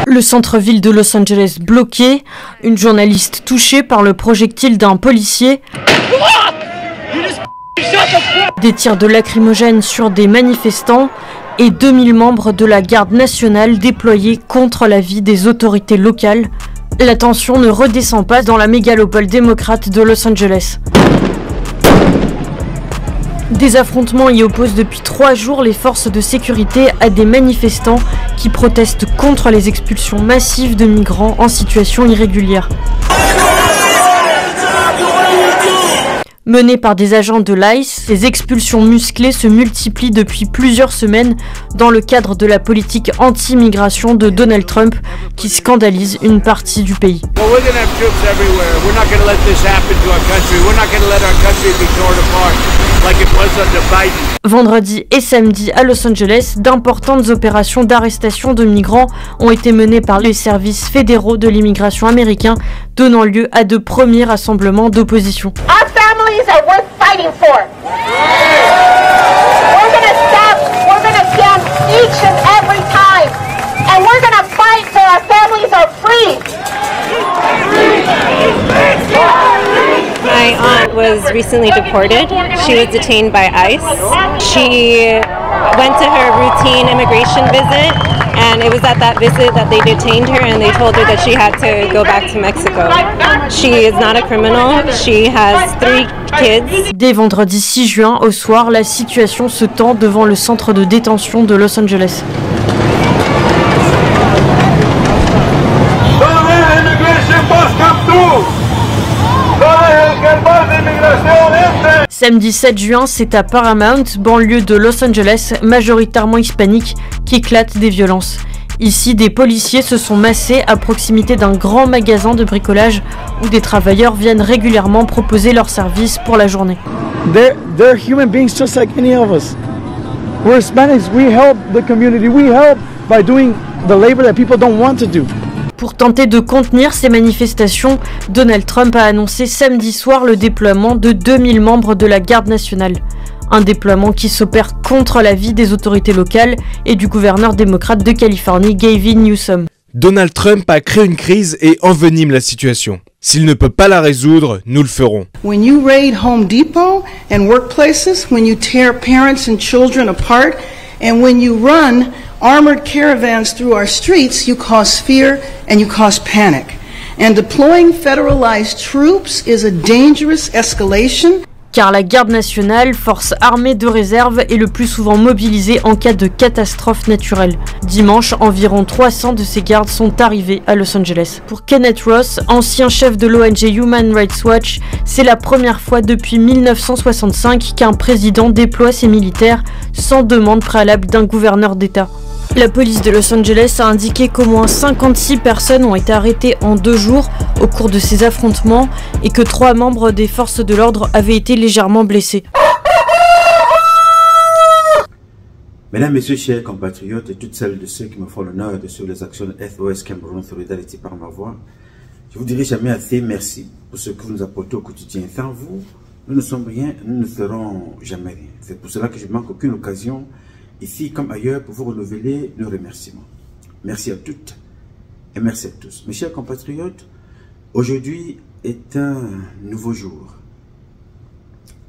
Le centre-ville de Los Angeles bloqué, une journaliste touchée par le projectile d'un policier, des tirs de lacrymogène sur des manifestants et 2000 membres de la garde nationale déployés contre l'avis des autorités locales. La tension ne redescend pas dans la mégalopole démocrate de Los Angeles. Des affrontements y opposent depuis 3 jours les forces de sécurité à des manifestants qui protestent contre les expulsions massives de migrants en situation irrégulière. Menées par des agents de l'ICE, ces expulsions musclées se multiplient depuis plusieurs semaines dans le cadre de la politique anti-immigration de Donald Trump qui scandalise une partie du pays. Vendredi et samedi à Los Angeles, d'importantes opérations d'arrestation de migrants ont été menées par les services fédéraux de l'immigration américains, donnant lieu à de premiers rassemblements d'opposition. Are worth fighting for. We're going to stand each and every time, and we're going to fight till our families are free. My aunt was recently deported. She was detained by ICE. She went to her routine immigration visit, and it was at that visit that they detained her and they told her that she had to go back to Mexico. She is not a criminal. She has 3 kids. Dès vendredi 6 juin au soir, la situation se tend devant le centre de détention de Los Angeles. Samedi 7 juin, c'est à Paramount, banlieue de Los Angeles, majoritairement hispanique, qu'éclatent des violences. Ici, des policiers se sont massés à proximité d'un grand magasin de bricolage où des travailleurs viennent régulièrement proposer leurs services pour la journée. They're human beings just like any of us. We're Hispanics, we help the community, we help by doing the labor that people don't want to do. Pour tenter de contenir ces manifestations, Donald Trump a annoncé samedi soir le déploiement de 2000 membres de la garde nationale. Un déploiement qui s'opère contre l'avis des autorités locales et du gouverneur démocrate de Californie, Gavin Newsom. Donald Trump a créé une crise et envenime la situation. S'il ne peut pas la résoudre, nous le ferons. When you raid Home Depot and workplaces, when you tear parents and children apart, and when you run armored caravans through our streets, you cause fear and you cause panic. And deploying federalized troops is a dangerous escalation. Car la garde nationale, force armée de réserve, est le plus souvent mobilisée en cas de catastrophe naturelle. Dimanche, environ 300 de ces gardes sont arrivés à Los Angeles. Pour Kenneth Ross, ancien chef de l'ONG Human Rights Watch, c'est la première fois depuis 1965 qu'un président déploie ses militaires sans demande préalable d'un gouverneur d'État. La police de Los Angeles a indiqué qu'au moins 56 personnes ont été arrêtées en 2 jours au cours de ces affrontements et que 3 membres des forces de l'ordre avaient été légèrement blessés. Mesdames, Messieurs, chers compatriotes et toutes celles de ceux qui me font l'honneur de suivre les actions de SOS Cameroun Solidarity par ma voix, je vous dirai jamais assez merci pour ce que vous nous apportez au quotidien. Sans vous, nous ne sommes rien, nous ne serons jamais rien. C'est pour cela que je ne manque aucune occasion, ici comme ailleurs, pour vous renouveler nos remerciements. Merci à toutes et merci à tous. Mes chers compatriotes, aujourd'hui est un nouveau jour.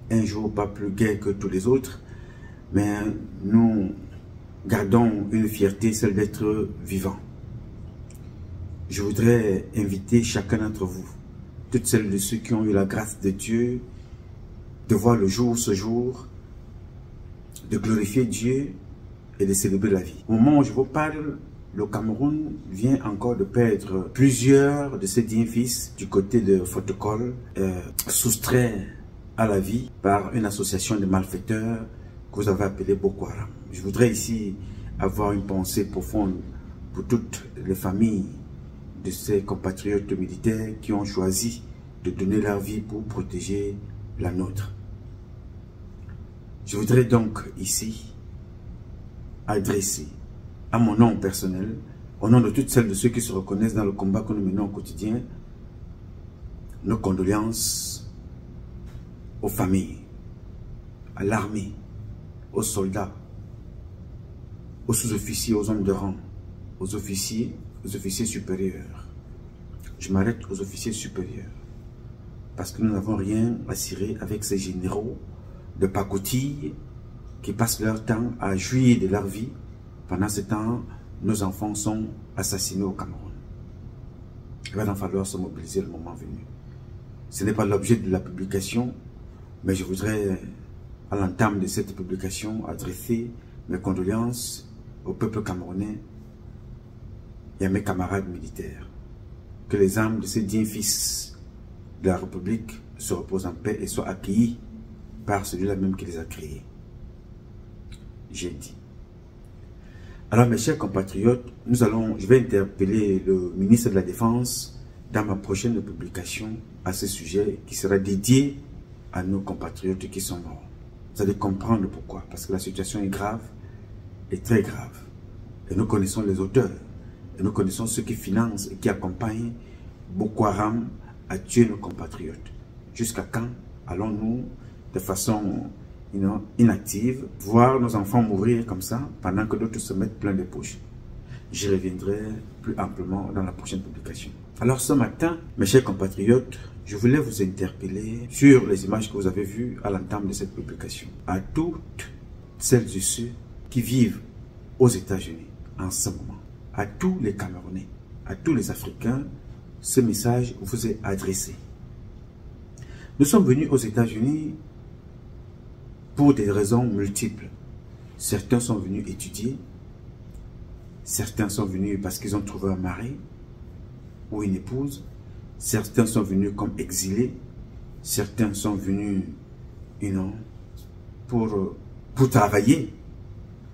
Un jour pas plus gai que tous les autres, mais nous gardons une fierté, celle d'être vivants. Je voudrais inviter chacun d'entre vous, toutes celles de ceux qui ont eu la grâce de Dieu, de voir le jour ce jour, de glorifier Dieu et de célébrer la vie. Au moment où je vous parle, le Cameroun vient encore de perdre plusieurs de ses dignes fils du côté de Fotokol, soustraits à la vie par une association de malfaiteurs que vous avez appelée Boko Haram. Je voudrais ici avoir une pensée profonde pour toutes les familles de ces compatriotes militaires qui ont choisi de donner leur vie pour protéger la nôtre. Je voudrais donc ici adresser à mon nom personnel, au nom de toutes celles de ceux qui se reconnaissent dans le combat que nous menons au quotidien, nos condoléances aux familles, à l'armée, aux soldats, aux sous-officiers, aux hommes de rang, aux officiers, aux officiers supérieurs. Je m'arrête aux officiers supérieurs. Parce que nous n'avons rien à cirer avec ces généraux de pacotille qui passent leur temps à jouir de leur vie. Pendant ce temps, nos enfants sont assassinés au Cameroun. Il va en falloir se mobiliser le moment venu. Ce n'est pas l'objet de la publication, mais je voudrais, à l'entame de cette publication, adresser mes condoléances au peuple camerounais et à mes camarades militaires. Que les âmes de ces dignes fils de la République se reposent en paix et soient accueillis par celui-là même qui les a créés. J'ai dit. Alors mes chers compatriotes, je vais interpeller le ministre de la Défense dans ma prochaine publication à ce sujet qui sera dédié à nos compatriotes qui sont morts. Vous allez comprendre pourquoi. Parce que la situation est grave, et très grave. Et nous connaissons les auteurs. Et nous connaissons ceux qui financent et qui accompagnent Boko Haram à tuer nos compatriotes. Jusqu'à quand allons-nous de façon inactive voir nos enfants mourir comme ça pendant que d'autres se mettent plein de poches? J'y reviendrai plus amplement dans la prochaine publication. Alors ce matin, mes chers compatriotes, je voulais vous interpeller sur les images que vous avez vues à l'entame de cette publication. À toutes celles et ceux qui vivent aux États-Unis en ce moment, à tous les Camerounais, à tous les Africains, ce message vous est adressé. Nous sommes venus aux États-Unis pour des raisons multiples. Certains sont venus étudier, certains sont venus parce qu'ils ont trouvé un mari ou une épouse, certains sont venus comme exilés, certains sont venus pour travailler,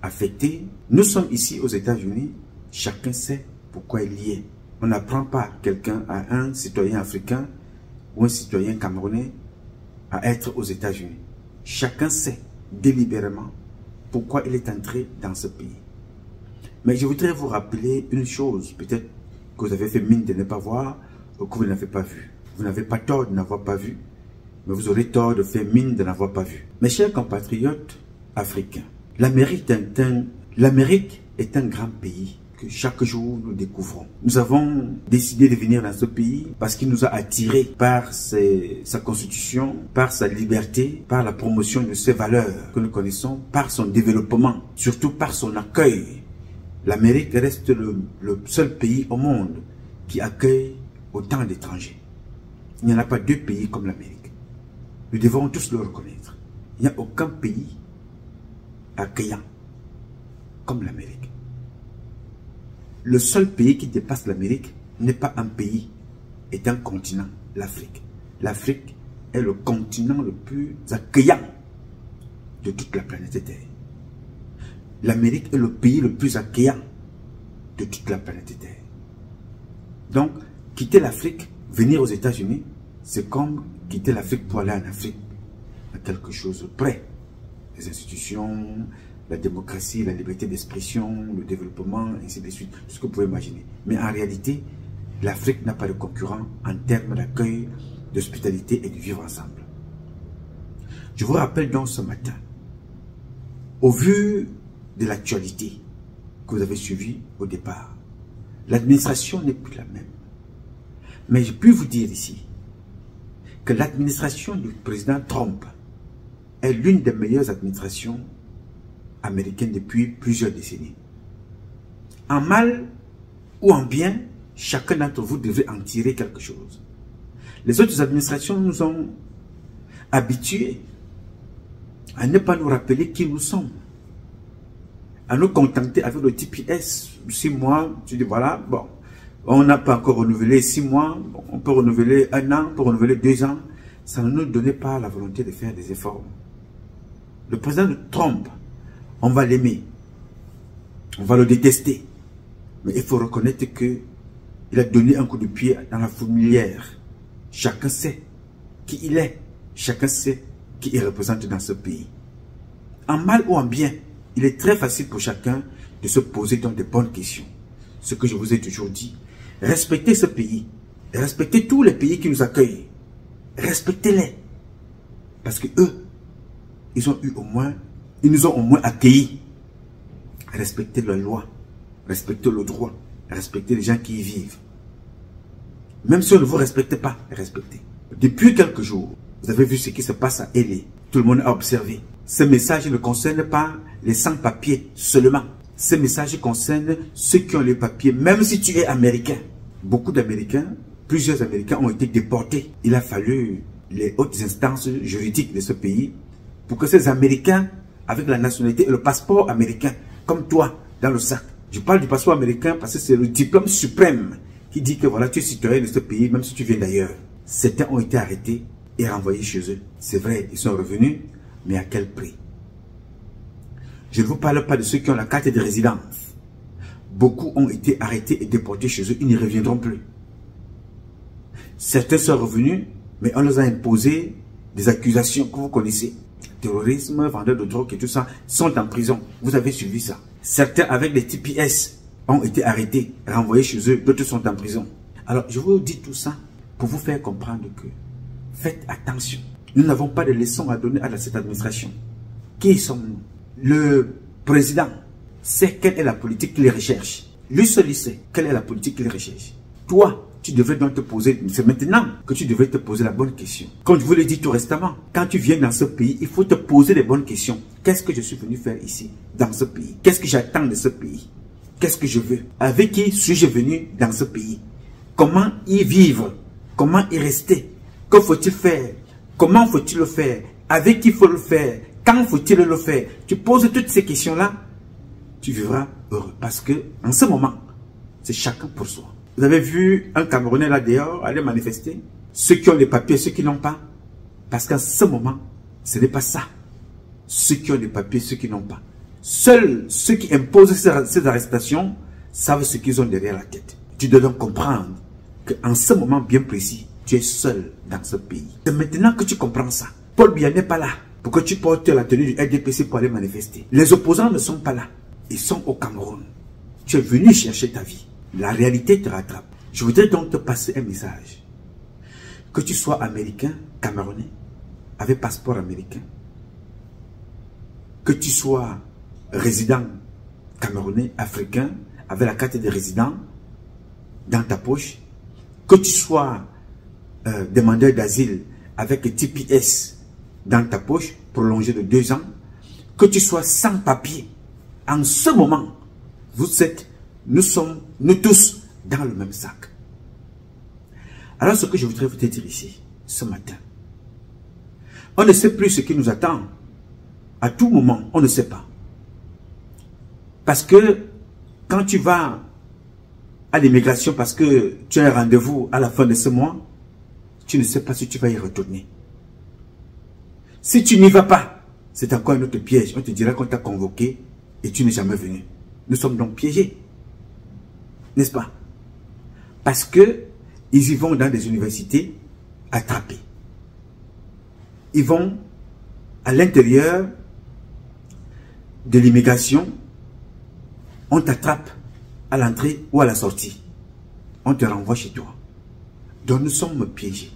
affectés. Nous sommes ici aux États-Unis, chacun sait pourquoi il y est. On n'apprend pas quelqu'un, à un citoyen africain ou un citoyen camerounais à être aux États-Unis. Chacun sait délibérément pourquoi il est entré dans ce pays. Mais je voudrais vous rappeler une chose, peut-être que vous avez fait mine de ne pas voir ou que vous n'avez pas vu. Vous n'avez pas tort de n'avoir pas vu, mais vous aurez tort de faire mine de n'avoir pas vu. Mes chers compatriotes africains, l'Amérique est un grand pays que chaque jour nous découvrons. Nous avons décidé de venir dans ce pays parce qu'il nous a attirés par sa constitution, par sa liberté, par la promotion de ses valeurs que nous connaissons, par son développement, surtout par son accueil. L'Amérique reste le seul pays au monde qui accueille autant d'étrangers. Il n'y en a pas deux pays comme l'Amérique. Nous devons tous le reconnaître. Il n'y a aucun pays accueillant comme l'Amérique. Le seul pays qui dépasse l'Amérique n'est pas un pays, est un continent, l'Afrique. L'Afrique est le continent le plus accueillant de toute la planète Terre. L'Amérique est le pays le plus accueillant de toute la planète Terre. Donc, quitter l'Afrique, venir aux États-Unis, c'est comme quitter l'Afrique pour aller en Afrique, à quelque chose près. Les institutions, la démocratie, la liberté d'expression, le développement, ainsi de suite, tout ce que vous pouvez imaginer. Mais en réalité, l'Afrique n'a pas de concurrent en termes d'accueil, d'hospitalité et de vivre ensemble. Je vous rappelle donc ce matin, au vu de l'actualité que vous avez suivie au départ, l'administration n'est plus la même. Mais je peux vous dire ici que l'administration du président Trump est l'une des meilleures administrations américaines depuis plusieurs décennies. En mal ou en bien, chacun d'entre vous devrait en tirer quelque chose. Les autres administrations nous ont habitués à ne pas nous rappeler qui nous sommes, à nous contenter avec le TPS, 6 mois, tu dis voilà, bon, on n'a pas encore renouvelé 6 mois, bon, on peut renouveler 1 an, on peut renouveler 2 ans, ça ne nous donnait pas la volonté de faire des efforts. Le président de Trump, on va l'aimer, on va le détester, mais il faut reconnaître qu'il a donné un coup de pied dans la fourmilière. Chacun sait qui il est, chacun sait qui il représente dans ce pays. En mal ou en bien, il est très facile pour chacun de se poser donc de bonnes questions. Ce que je vous ai toujours dit, respectez ce pays, respectez tous les pays qui nous accueillent, respectez-les, parce que eux, ils nous ont au moins accueillis. Respectez la loi, respectez le droit, Respectez les gens qui y vivent. Même si on ne vous respecte pas, respectez. Depuis quelques jours, vous avez vu ce qui se passe à L.A. Tout le monde a observé. Ce message ne concerne pas les sans-papiers seulement. Ce message concerne ceux qui ont les papiers, même si tu es américain. Beaucoup d'Américains, plusieurs Américains ont été déportés. Il a fallu les hautes instances juridiques de ce pays pour que ces Américains, avec la nationalité et le passeport américain, comme toi, dans le sac. Je parle du passeport américain parce que c'est le diplôme suprême qui dit que voilà, tu es citoyen de ce pays, même si tu viens d'ailleurs. Certains ont été arrêtés et renvoyés chez eux. C'est vrai, ils sont revenus, mais à quel prix? Je ne vous parle pas de ceux qui ont la carte de résidence. Beaucoup ont été arrêtés et déportés chez eux, ils n'y reviendront plus. Certains sont revenus, mais on leur a imposé des accusations que vous connaissez. Terrorisme, vendeur de drogue et tout ça, sont en prison. Vous avez suivi ça. Certains avec des TPS ont été arrêtés, renvoyés chez eux, d'autres sont en prison. Alors, je vous dis tout ça pour vous faire comprendre que faites attention. Nous n'avons pas de leçons à donner à cette administration. Qui sommes-nous? Le président sait quelle est la politique qu'il recherche. Lui seul il sait quelle est la politique qu'il recherche. Toi, tu devrais donc te poser, c'est maintenant que tu devrais te poser la bonne question. Comme je vous l'ai dit tout récemment, quand tu viens dans ce pays, il faut te poser les bonnes questions. Qu'est-ce que je suis venu faire ici, dans ce pays? Qu'est-ce que j'attends de ce pays? Qu'est-ce que je veux? Avec qui suis-je venu dans ce pays? Comment y vivre? Comment y rester? Que faut-il faire? Comment faut-il le faire? Avec qui faut le faire? Quand faut-il le faire? Tu poses toutes ces questions-là, tu vivras heureux. Parce que en ce moment, c'est chacun pour soi. Vous avez vu un Camerounais là dehors aller manifester? Ceux qui ont les papiers, ceux qui n'ont pas. Parce qu'en ce moment, ce n'est pas ça. Ceux qui ont les papiers, ceux qui n'ont pas. Seuls ceux qui imposent ces arrestations savent ce qu'ils ont derrière la tête. Tu dois donc comprendre qu'en ce moment bien précis, tu es seul dans ce pays. C'est maintenant que tu comprends ça. Paul Biya n'est pas là pour que tu portes la tenue du RDPC pour aller manifester. Les opposants ne sont pas là. Ils sont au Cameroun. Tu es venu chercher ta vie. La réalité te rattrape. Je voudrais donc te passer un message. Que tu sois américain, camerounais, avec passeport américain, que tu sois résident camerounais, africain, avec la carte de résident dans ta poche, que tu sois demandeur d'asile avec TPS dans ta poche, prolongé de 2 ans, que tu sois sans papier, en ce moment, nous sommes, nous tous, dans le même sac. Alors ce que je voudrais vous dire ici, ce matin, on ne sait plus ce qui nous attend. À tout moment, on ne sait pas. Parce que quand tu vas à l'immigration, parce que tu as un rendez-vous à la fin de ce mois, tu ne sais pas si tu vas y retourner. Si tu n'y vas pas, c'est encore un autre piège. On te dira qu'on t'a convoqué et tu n'es jamais venu. Nous sommes donc piégés. N'est-ce pas? Parce que ils y vont dans des universités attrapés. Ils vont à l'intérieur de l'immigration, on t'attrape à l'entrée ou à la sortie. On te renvoie chez toi. Donc nous sommes piégés.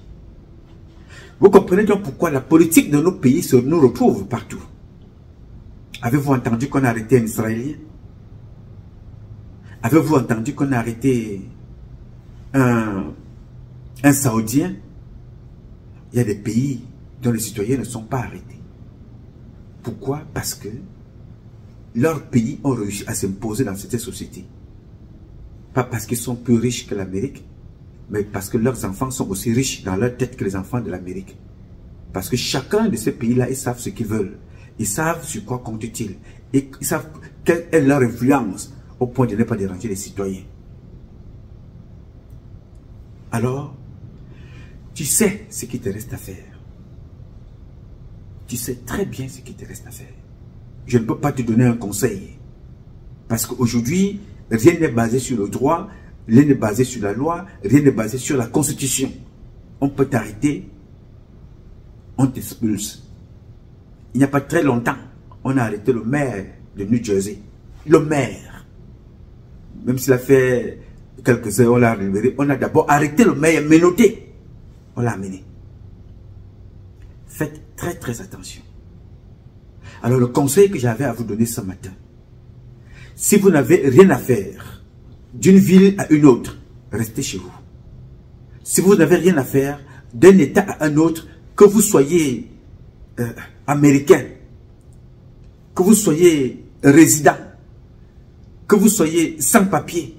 Vous comprenez donc pourquoi la politique de nos pays nous retrouve partout. Avez-vous entendu qu'on a arrêté un Israélien? Avez-vous entendu qu'on a arrêté un Saoudien? Il y a des pays dont les citoyens ne sont pas arrêtés. Pourquoi? Parce que leurs pays ont réussi à s'imposer dans cette société. Pas parce qu'ils sont plus riches que l'Amérique, mais parce que leurs enfants sont aussi riches dans leur tête que les enfants de l'Amérique. Parce que chacun de ces pays-là, ils savent ce qu'ils veulent. Ils savent sur quoi comptent-ils. Et ils savent quelle est leur influence au point de ne pas déranger les citoyens. Alors, tu sais ce qu'il te reste à faire. Tu sais très bien ce qu'il te reste à faire. Je ne peux pas te donner un conseil. Parce qu'aujourd'hui, rien n'est basé sur le droit, rien n'est basé sur la loi, rien n'est basé sur la constitution. On peut t'arrêter, on t'expulse. Il n'y a pas très longtemps, on a arrêté le maire de New Jersey. Le maire. Même s'il a fait quelques heures, on l'a libéré. On a d'abord arrêté le maire, menotté. On l'a amené. Faites très très attention. Alors le conseil que j'avais à vous donner ce matin, si vous n'avez rien à faire, d'une ville à une autre, restez chez vous. Si vous n'avez rien à faire d'un État à un autre, que vous soyez américain, que vous soyez résident, que vous soyez sans papier,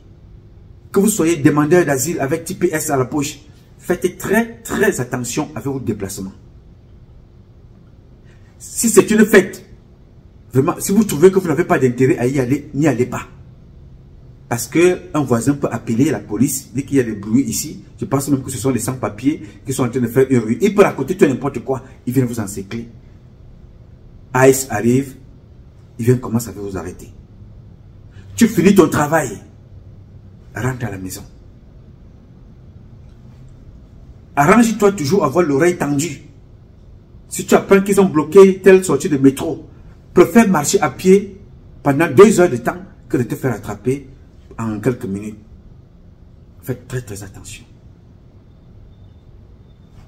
que vous soyez demandeur d'asile avec TPS à la poche, faites très attention avec vos déplacements. Si c'est une fête, vraiment, si vous trouvez que vous n'avez pas d'intérêt à y aller, n'y allez pas. Parce qu'un voisin peut appeler la police dès qu'il y a des bruits ici. Je pense même que ce sont les sans-papiers qui sont en train de faire une rue. Ils peuvent raconter tout n'importe quoi. Ils viennent vous encercler. ICE arrive. Ils viennent commencer à vous arrêter. Tu finis ton travail. Rentre à la maison. Arrange-toi toujours à avoir l'oreille tendue. Si tu apprends qu'ils ont bloqué telle sortie de métro, préfère marcher à pied pendant 2 heures de temps que de te faire attraper en quelques minutes. Faites très attention.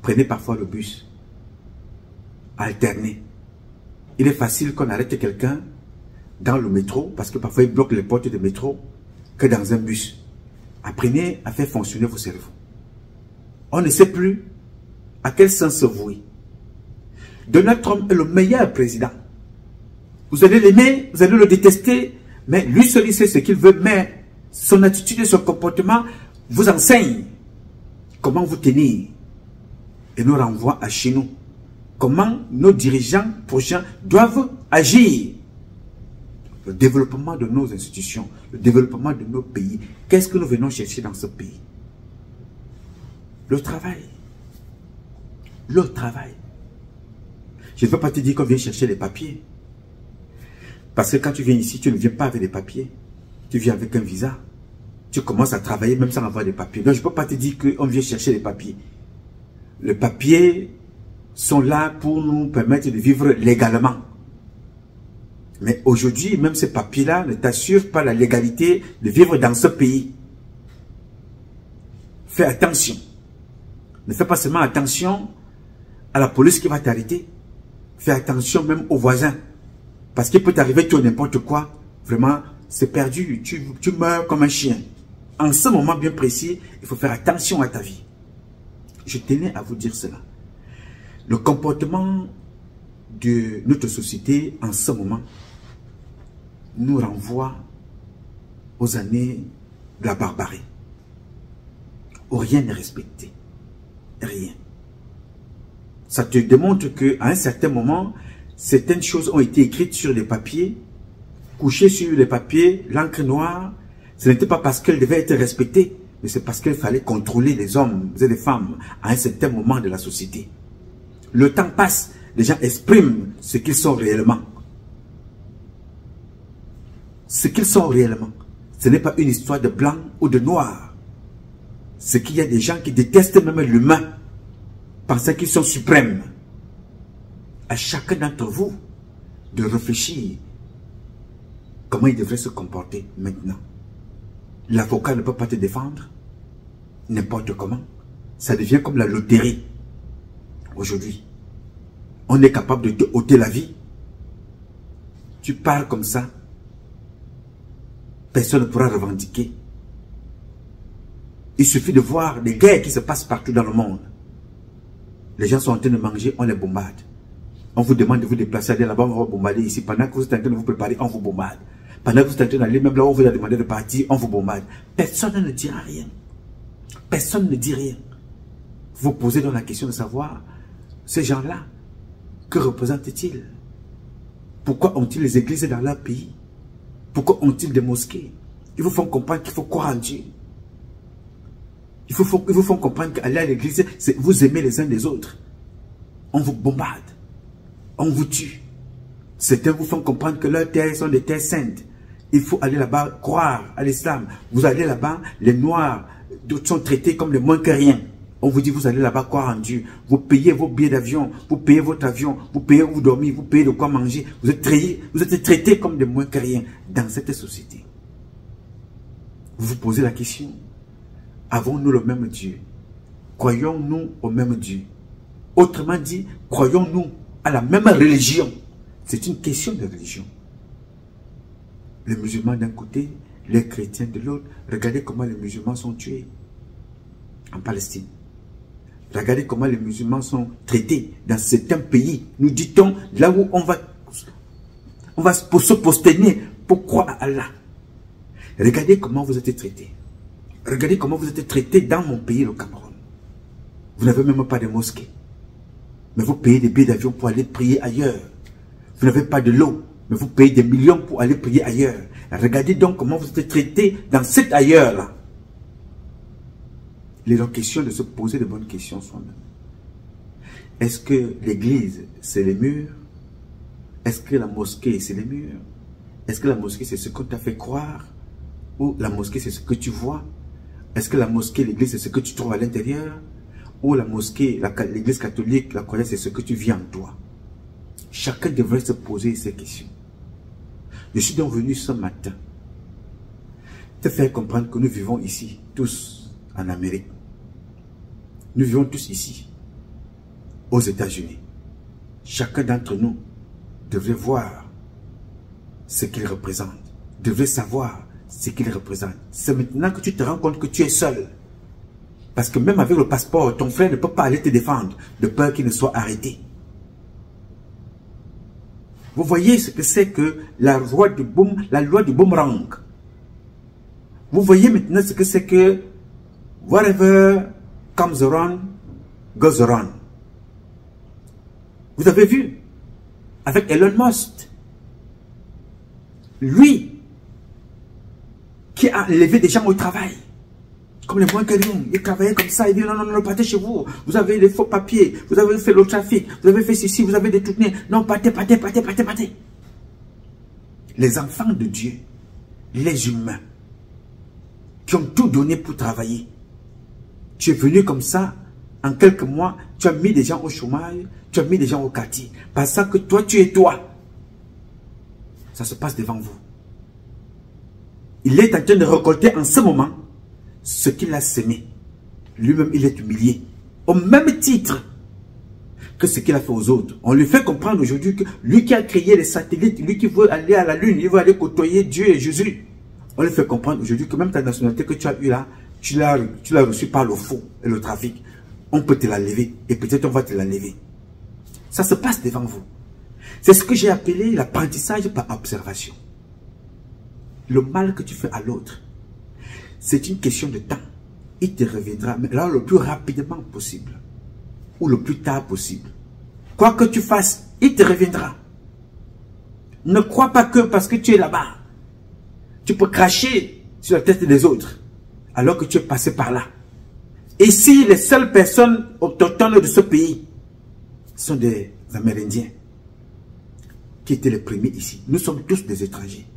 Prenez parfois le bus. Alternez. Il est facile qu'on arrête quelqu'un dans le métro, parce que parfois il bloque les portes de métro, que dans un bus. Apprenez à faire fonctionner vos cerveaux. On ne sait plus à quel sens se vouer. Donald Trump est le meilleur président. Vous allez l'aimer, vous allez le détester, mais lui seul il sait ce qu'il veut, mais son attitude et son comportement vous enseignent comment vous tenir et nous renvoie à chez nous. Comment nos dirigeants prochains doivent agir. Le développement de nos institutions, le développement de nos pays. Qu'est-ce que nous venons chercher dans ce pays? Le travail. Le travail. Je ne veux pas te dire qu'on vient chercher les papiers. Parce que quand tu viens ici, tu ne viens pas avec des papiers. Tu viens avec un visa. Tu commences à travailler même sans avoir des papiers. Donc je ne peux pas te dire qu'on vient chercher les papiers. Les papiers sont là pour nous permettre de vivre légalement. Mais aujourd'hui, même ces papiers-là ne t'assurent pas la légalité de vivre dans ce pays. Fais attention. Ne fais pas seulement attention à la police qui va t'arrêter. Fais attention même aux voisins. Parce qu'il peut t'arriver tout n'importe quoi. Vraiment, c'est perdu. Tu meurs comme un chien. En ce moment bien précis, il faut faire attention à ta vie. Je tenais à vous dire cela. Le comportement de notre société en ce moment nous renvoie aux années de la barbarie. Où rien n'est respecté. Rien. Ça te démontre qu'à un certain moment, certaines choses ont été écrites sur les papiers, couchées sur les papiers, l'encre noire. Ce n'était pas parce qu'elles devaient être respectées, mais c'est parce qu'il fallait contrôler les hommes et les femmes à un certain moment de la société. Le temps passe, les gens expriment ce qu'ils sont réellement. Ce qu'ils sont réellement. Ce n'est pas une histoire de blanc ou de noir. C'est qu'il y a des gens qui détestent même l'humain, pensant qu'ils sont suprêmes. À chacun d'entre vous de réfléchir comment il devrait se comporter maintenant. L'avocat ne peut pas te défendre n'importe comment. Ça devient comme la loterie. Aujourd'hui, on est capable de te ôter la vie. Tu parles comme ça. Personne ne pourra revendiquer. Il suffit de voir les guerres qui se passent partout dans le monde. Les gens sont en train de manger, on les bombarde. On vous demande de vous déplacer, aller là-bas, on va vous bombarder ici. Pendant que vous êtes en train de vous préparer, on vous bombarde. Pendant que vous êtes en train d'aller, même là où on vous a demandé de partir, on vous bombarde. Personne ne dira rien. Personne ne dit rien. Vous posez donc la question de savoir, ces gens-là, que représentent-ils? Pourquoi ont-ils les églises dans leur pays? Pourquoi ont-ils des mosquées? Ils vous font comprendre qu'il faut croire en Dieu. Ils vous font comprendre qu'aller à l'église, c'est vous aimer les uns les autres. On vous bombarde. On vous tue. Certains vous font comprendre que leurs terres sont des terres saintes. Il faut aller là-bas croire à l'islam. Vous allez là-bas, les noirs sont traités comme les moins que rien. On vous dit, vous allez là-bas croire en Dieu. Vous payez vos billets d'avion, vous payez votre avion, vous payez où vous dormir, vous payez de quoi manger. Vous êtes traités comme des moins que rien dans cette société. Vous vous posez la question, avons-nous le même Dieu? Croyons-nous au même Dieu? Autrement dit, croyons-nous à la même religion? C'est une question de religion. Les musulmans d'un côté, les chrétiens de l'autre. Regardez comment les musulmans sont tués en Palestine. Regardez comment les musulmans sont traités dans certains pays. Nous dit-on, là où on va se posterner pour croire à Allah. Regardez comment vous êtes traités. Regardez comment vous êtes traités dans mon pays, le Cameroun. Vous n'avez même pas de mosquée. Mais vous payez des billets d'avion pour aller prier ailleurs. Vous n'avez pas de l'eau, mais vous payez des millions pour aller prier ailleurs. Regardez donc comment vous êtes traités dans cet ailleurs-là. Il est donc question de se poser de bonnes questions soi-même. Est-ce que l'église, c'est les murs? Est-ce que la mosquée, c'est les murs? Est-ce que la mosquée, c'est ce qu'on t'a fait croire? Ou la mosquée, c'est ce que tu vois? Est-ce que la mosquée, l'église, c'est ce que tu trouves à l'intérieur? Ou la mosquée, l'église catholique, la croyance, c'est ce que tu vis en toi? Chacun devrait se poser ces questions. Je suis donc venu ce matin te faire comprendre que nous vivons ici, tous en Amérique. Nous vivons tous ici, aux États-Unis. Chacun d'entre nous devrait voir ce qu'il représente, devrait savoir ce qu'il représente. C'est maintenant que tu te rends compte que tu es seul. Parce que même avec le passeport, ton frère ne peut pas aller te défendre de peur qu'il ne soit arrêté. Vous voyez ce que c'est que la loi du boomerang. Vous voyez maintenant ce que c'est que whatever comes around, goes around. Vous avez vu avec Elon Musk, lui qui a levé des gens au travail. Comme les moins que nous, il travaillait comme ça, il dit non, non, non, partez chez vous, vous avez les faux papiers, vous avez fait le trafic, vous avez fait ceci, vous avez détourné, non, partez. Les enfants de Dieu, les humains, qui ont tout donné pour travailler, tu es venu comme ça, en quelques mois, tu as mis des gens au chômage, tu as mis des gens au quartier, parce que toi, tu es toi. Ça se passe devant vous. Il est en train de récolter en ce moment ce qu'il a semé. Lui-même, il est humilié. Au même titre que ce qu'il a fait aux autres. On lui fait comprendre aujourd'hui que lui qui a créé les satellites, lui qui veut aller à la lune, il veut aller côtoyer Dieu et Jésus. On lui fait comprendre aujourd'hui que même ta nationalité que tu as eue là, tu l'as reçue par le faux et le trafic. On peut te la lever et peut-être on va te la lever. Ça se passe devant vous. C'est ce que j'ai appelé l'apprentissage par observation. Le mal que tu fais à l'autre, c'est une question de temps. Il te reviendra, mais là, le plus rapidement possible. Ou le plus tard possible. Quoi que tu fasses, il te reviendra. Ne crois pas que parce que tu es là-bas, tu peux cracher sur la tête des autres, alors que tu es passé par là. Et si les seules personnes autochtones de ce pays sont des Amérindiens, qui étaient les premiers ici, nous sommes tous des étrangers.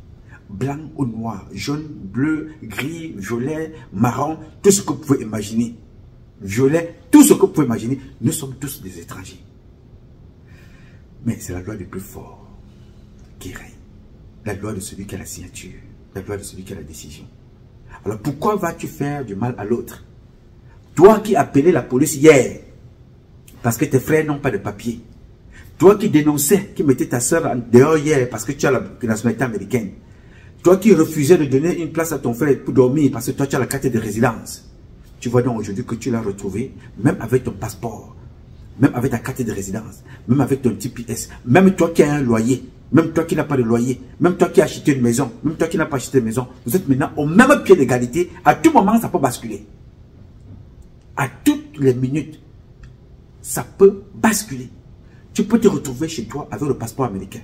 Blanc ou noir, jaune, bleu, gris, violet, marron, tout ce que vous pouvez imaginer. Violet, tout ce que vous pouvez imaginer, nous sommes tous des étrangers. Mais c'est la loi du plus fort qui règne. La loi de celui qui a la signature, la loi de celui qui a la décision. Alors pourquoi vas-tu faire du mal à l'autre? Toi qui appelais la police hier, parce que tes frères n'ont pas de papier. Toi qui dénonçais, qui mettais ta soeur dehors hier parce que tu as la nationalité américaine. Toi qui refusais de donner une place à ton frère pour dormir parce que toi tu as la carte de résidence. Tu vois donc aujourd'hui que tu l'as retrouvé, même avec ton passeport, même avec ta carte de résidence, même avec ton TPS, même toi qui as un loyer, même toi qui n'as pas de loyer, même toi qui as acheté une maison, même toi qui n'as pas acheté une maison, vous êtes maintenant au même pied d'égalité. À tout moment, ça peut basculer. À toutes les minutes, ça peut basculer. Tu peux te retrouver chez toi avec le passeport américain.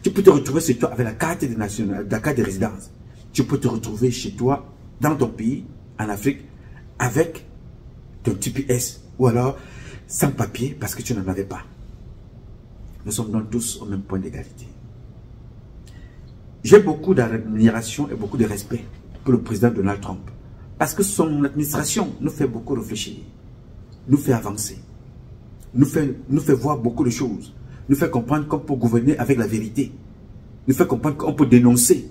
Tu peux te retrouver chez toi avec la carte de résidence. Tu peux te retrouver chez toi, dans ton pays, en Afrique, avec ton TPS. Ou alors, sans papier, parce que tu n'en avais pas. Nous sommes donc tous au même point d'égalité. J'ai beaucoup d'admiration et beaucoup de respect pour le président Donald Trump. Parce que son administration nous fait beaucoup réfléchir, nous fait avancer, nous fait voir beaucoup de choses, nous fait comprendre qu'on peut gouverner avec la vérité, nous fait comprendre qu'on peut dénoncer,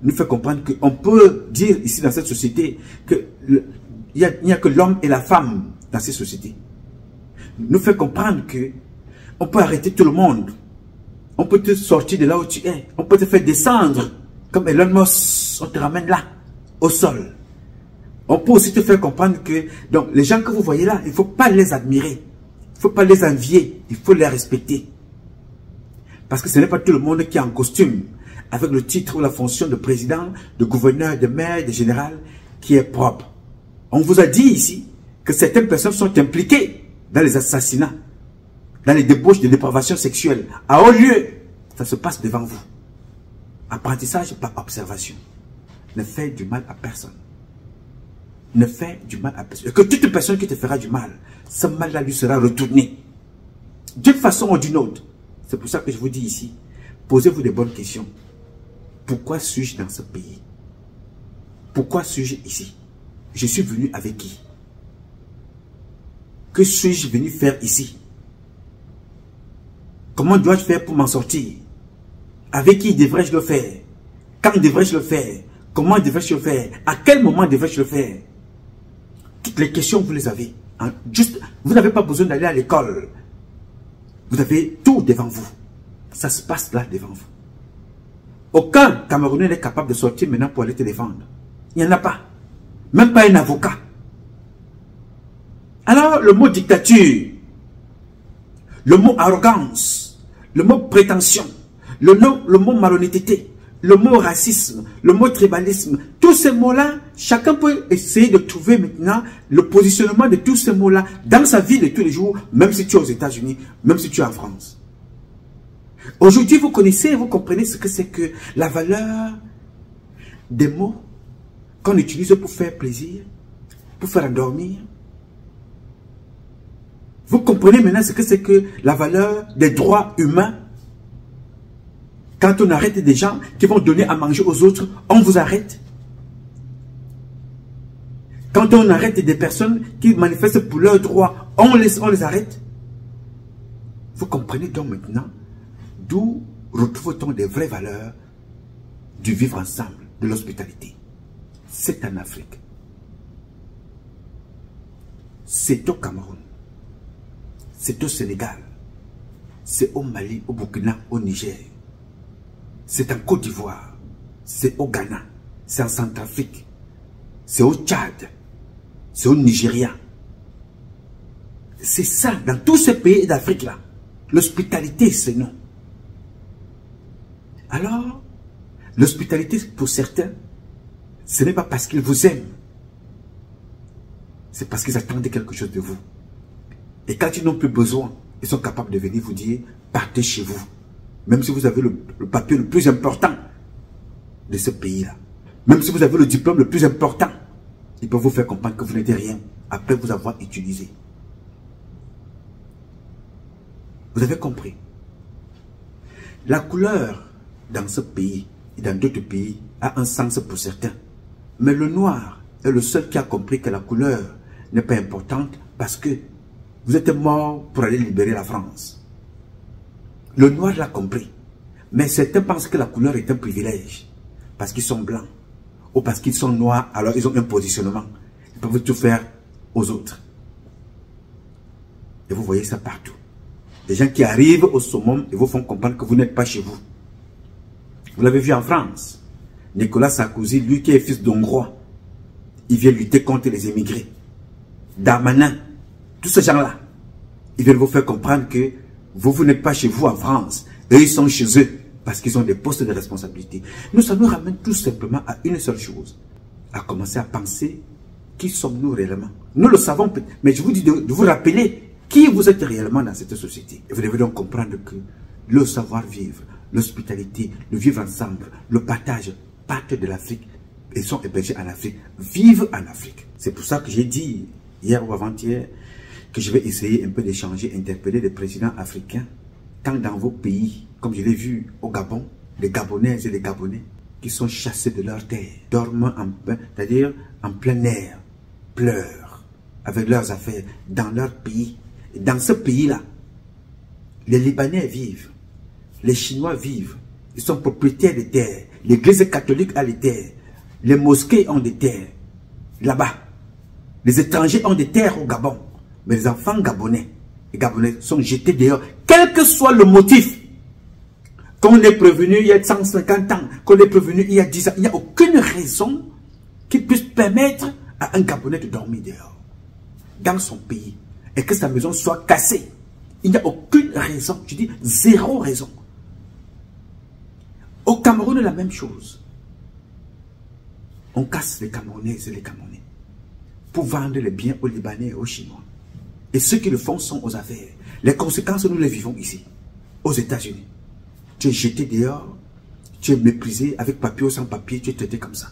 nous fait comprendre qu'on peut dire ici dans cette société qu'il n'y a que l'homme et la femme dans cette société. Nous fait comprendre qu'on peut arrêter tout le monde, on peut te sortir de là où tu es, on peut te faire descendre Comme Elon Musk, on te ramène là, au sol. On peut aussi te faire comprendre que donc, les gens que vous voyez là, il ne faut pas les admirer. Il ne faut pas les envier. Il faut les respecter. Parce que ce n'est pas tout le monde qui est en costume, avec le titre ou la fonction de président, de gouverneur, de maire, de général, qui est propre. On vous a dit ici que certaines personnes sont impliquées dans les assassinats, dans les débauches de dépravation sexuelle. À haut lieu, ça se passe devant vous. Apprentissage par observation. Ne fais du mal à personne. Ne fais du mal à personne. Et que toute personne qui te fera du mal, ce mal-là lui sera retourné. D'une façon ou d'une autre. C'est pour ça que je vous dis ici, posez-vous des bonnes questions. Pourquoi suis-je dans ce pays? Pourquoi suis-je ici? Je suis venu avec qui? Que suis-je venu faire ici? Comment dois-je faire pour m'en sortir? Avec qui devrais-je le faire? Quand devrais-je le faire? Comment devrais-je le faire? À quel moment devrais-je le faire? Toutes les questions, vous les avez. Juste, vous n'avez pas besoin d'aller à l'école. Vous avez tout devant vous. Ça se passe là devant vous. Aucun Camerounais n'est capable de sortir maintenant pour aller te défendre. Il n'y en a pas. Même pas un avocat. Alors, le mot dictature, le mot arrogance, le mot prétention, le mot malhonnêteté, le mot racisme, le mot tribalisme, tous ces mots-là, chacun peut essayer de trouver maintenant le positionnement de tous ces mots-là dans sa vie de tous les jours, même si tu es aux États-Unis, même si tu es en France. Aujourd'hui, vous connaissez, vous comprenez ce que c'est que la valeur des mots qu'on utilise pour faire plaisir, pour faire endormir. Vous comprenez maintenant ce que c'est que la valeur des droits humains. Quand on arrête des gens qui vont donner à manger aux autres, on vous arrête. Quand on arrête des personnes qui manifestent pour leurs droits, on les arrête. Vous comprenez donc maintenant d'où retrouve-t-on des vraies valeurs du vivre ensemble, de l'hospitalité. C'est en Afrique. C'est au Cameroun. C'est au Sénégal. C'est au Mali, au Burkina, au Niger. C'est en Côte d'Ivoire, c'est au Ghana, c'est en Centrafrique, c'est au Tchad, c'est au Nigeria. C'est ça, dans tous ces pays d'Afrique-là. L'hospitalité, c'est non. Alors, l'hospitalité, pour certains, ce n'est pas parce qu'ils vous aiment. C'est parce qu'ils attendent quelque chose de vous. Et quand ils n'ont plus besoin, ils sont capables de venir vous dire, partez chez vous. Même si vous avez le papier le plus important de ce pays-là. Même si vous avez le diplôme le plus important. Ils peuvent vous faire comprendre que vous n'êtes rien après vous avoir utilisé. Vous avez compris? La couleur dans ce pays et dans d'autres pays a un sens pour certains. Mais le noir est le seul qui a compris que la couleur n'est pas importante parce que vous êtes mort pour aller libérer la France. Le noir l'a compris. Mais certains pensent que la couleur est un privilège. Parce qu'ils sont blancs. Ou parce qu'ils sont noirs, alors ils ont un positionnement. Ils peuvent tout faire aux autres. Et vous voyez ça partout. Des gens qui arrivent au summum et vous font comprendre que vous n'êtes pas chez vous. Vous l'avez vu en France. Nicolas Sarkozy, lui qui est fils d'Hongrois, il vient lutter contre les émigrés. Darmanin, tous ces gens-là, ils viennent vous faire comprendre que vous n'êtes pas chez vous en France. Eux, ils sont chez eux parce qu'ils ont des postes de responsabilité. Nous, ça nous ramène tout simplement à une seule chose. À commencer à penser qui sommes-nous réellement. Nous le savons, mais je vous dis de vous rappeler qui vous êtes réellement dans cette société. Et vous devez donc comprendre que le savoir-vivre, l'hospitalité, le vivre ensemble, le partage partent de l'Afrique et sont hébergés en Afrique, vivent en Afrique. C'est pour ça que j'ai dit hier ou avant-hier que je vais essayer un peu d'échanger, interpeller des présidents africains, tant dans vos pays, comme je l'ai vu au Gabon, les Gabonaises et les Gabonais qui sont chassés de leur terre, dorment c'est-à-dire en plein air, pleurent avec leurs affaires dans leur pays. Et dans ce pays-là, les Libanais vivent, les Chinois vivent, ils sont propriétaires des terres, l'église catholique a les terres, les mosquées ont des terres, là-bas. Les étrangers ont des terres au Gabon. Mais les enfants gabonais, les Gabonais sont jetés dehors, quel que soit le motif. qu'on est prévenu il y a 150 ans, qu'on est prévenu il y a 10 ans. Il n'y a aucune raison qui puisse permettre à un Gabonais de dormir dehors, dans son pays, et que sa maison soit cassée. Il n'y a aucune raison, je dis zéro raison. Au Cameroun, la même chose. On casse les Camerounaises et les Camerounais pour vendre les biens aux Libanais et aux Chinois. Et ceux qui le font sont aux affaires. Les conséquences, nous les vivons ici, aux États-Unis. Tu es jeté dehors, tu es méprisé, avec papier ou sans papier, tu es traité comme ça.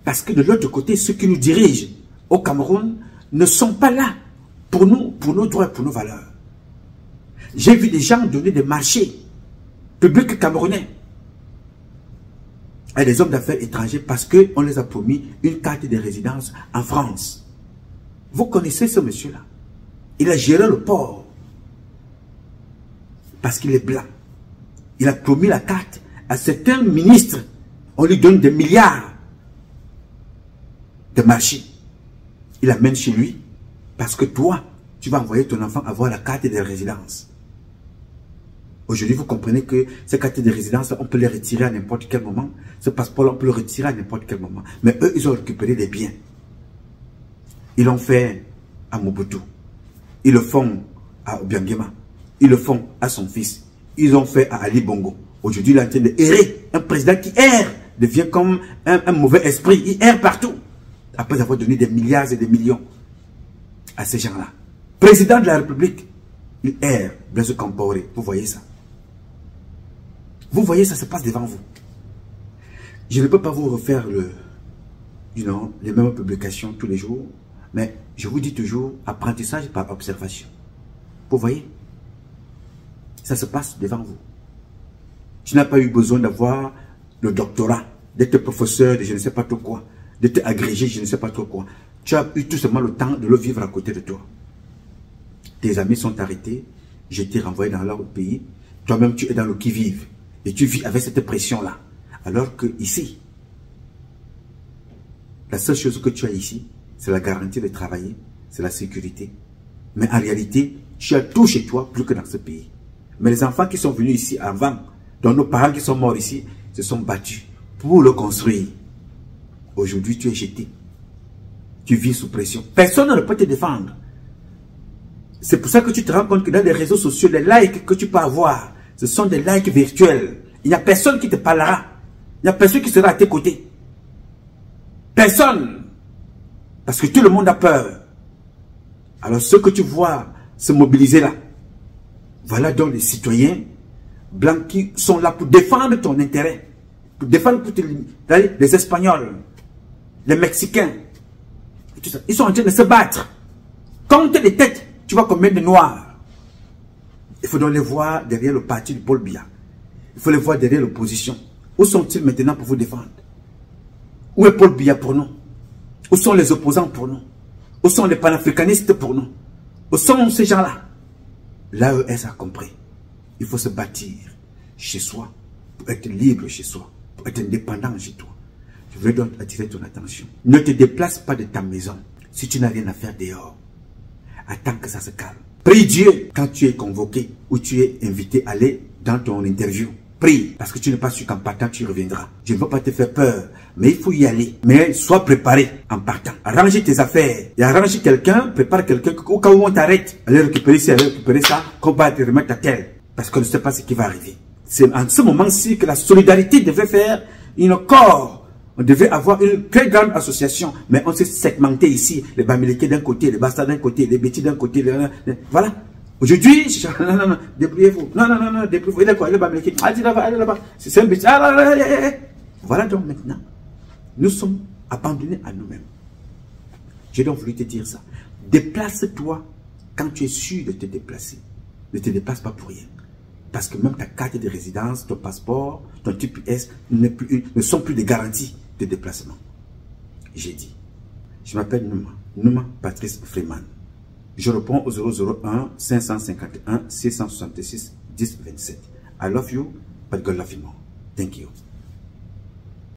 Parce que de l'autre côté, ceux qui nous dirigent au Cameroun ne sont pas là pour nous, pour nos droits, pour nos valeurs. J'ai vu des gens donner des marchés publics camerounais à des hommes d'affaires étrangers parce qu'on les a promis une carte de résidence en France. Vous connaissez ce monsieur-là? Il a géré le port parce qu'il est blanc. Il a promis la carte à certains ministres. On lui donne des milliards de marchés. Il l'amène chez lui parce que toi, tu vas envoyer ton enfant avoir la carte de résidence. Aujourd'hui, vous comprenez que ces cartes de résidence, on peut les retirer à n'importe quel moment. Ce passeport, on peut le retirer à n'importe quel moment. Mais eux, ils ont récupéré des biens. Ils l'ont fait à Mobutu. Ils le font à Obiangema. Ils le font à son fils. Ils ont fait à Ali Bongo. Aujourd'hui, il est en train de errer. Un président qui erre devient comme un mauvais esprit. Il erre partout. Après avoir donné des milliards et des millions à ces gens-là. Président de la République, il erre. Blaise Compaoré. Vous voyez ça? Vous voyez, ça se passe devant vous. Je ne peux pas vous refaire les mêmes publications tous les jours, mais je vous dis toujours, apprentissage par observation. Vous voyez, ça se passe devant vous. Tu n'as pas eu besoin d'avoir le doctorat, d'être professeur de je ne sais pas trop quoi, d'être agrégé je ne sais pas trop quoi. Tu as eu tout simplement le temps de le vivre à côté de toi. Tes amis sont arrêtés, j'ai été renvoyé dans leur pays, toi-même tu es dans le qui-vive. Et tu vis avec cette pression-là. Alors que ici, la seule chose que tu as ici, c'est la garantie de travailler, c'est la sécurité. Mais en réalité, tu as tout chez toi, plus que dans ce pays. Mais les enfants qui sont venus ici avant, dont nos parents qui sont morts ici, se sont battus pour le construire. Aujourd'hui, tu es jeté. Tu vis sous pression. Personne ne peut te défendre. C'est pour ça que tu te rends compte que dans les réseaux sociaux, les likes que tu peux avoir, ce sont des likes virtuels. Il n'y a personne qui te parlera. Il n'y a personne qui sera à tes côtés. Personne. Parce que tout le monde a peur. Alors ceux que tu vois se mobiliser là, voilà donc les citoyens blancs qui sont là pour défendre ton intérêt. Pour défendre les Espagnols, les Mexicains. Tout ça. Ils sont en train de se battre. Compte les têtes. Tu vois combien de noirs. Il faut donc les voir derrière le parti de Paul Biya. Il faut les voir derrière l'opposition. Où sont-ils maintenant pour vous défendre? Où est Paul Biya pour nous? Où sont les opposants pour nous? Où sont les panafricanistes pour nous? Où sont ces gens-là? L'AES a compris. Il faut se bâtir chez soi, pour être libre chez soi, pour être indépendant chez toi. Je veux donc attirer ton attention. Ne te déplace pas de ta maison si tu n'as rien à faire dehors. Attends que ça se calme. Prie Dieu quand tu es convoqué ou tu es invité à aller dans ton interview. Prie, parce que tu n'es pas sûr qu'en partant tu reviendras. Je ne veux pas te faire peur, mais il faut y aller. Mais sois préparé en partant. Arrange tes affaires et arrange quelqu'un, prépare quelqu'un au cas où on t'arrête. Allez récupérer ci, allez récupérer ça, qu'on va te remettre à tel. Parce qu'on ne sait pas ce qui va arriver. C'est en ce moment-ci que la solidarité devait faire une corps. On devait avoir une très grande association, mais on s'est segmenté ici. Les Bamileke d'un côté, les Basta d'un côté, les Bétis d'un côté. Voilà. Aujourd'hui, non, débrouillez-vous. Non, débrouillez-vous. Il est quoi? Il est Bamileke. Allez là-bas. C'est un Bétis. Voilà donc maintenant. Nous sommes abandonnés à nous-mêmes. J'ai donc voulu te dire ça. Déplace-toi quand tu es sûr de te déplacer. Ne te déplace pas pour rien. Parce que même ta carte de résidence, ton passeport, ton TPS ne sont plus des garanties de déplacement. J'ai dit. Je m'appelle Nouma Patrice Freeman. Je réponds au 001 551 666 10 27. I love you, but God love you more. Thank you.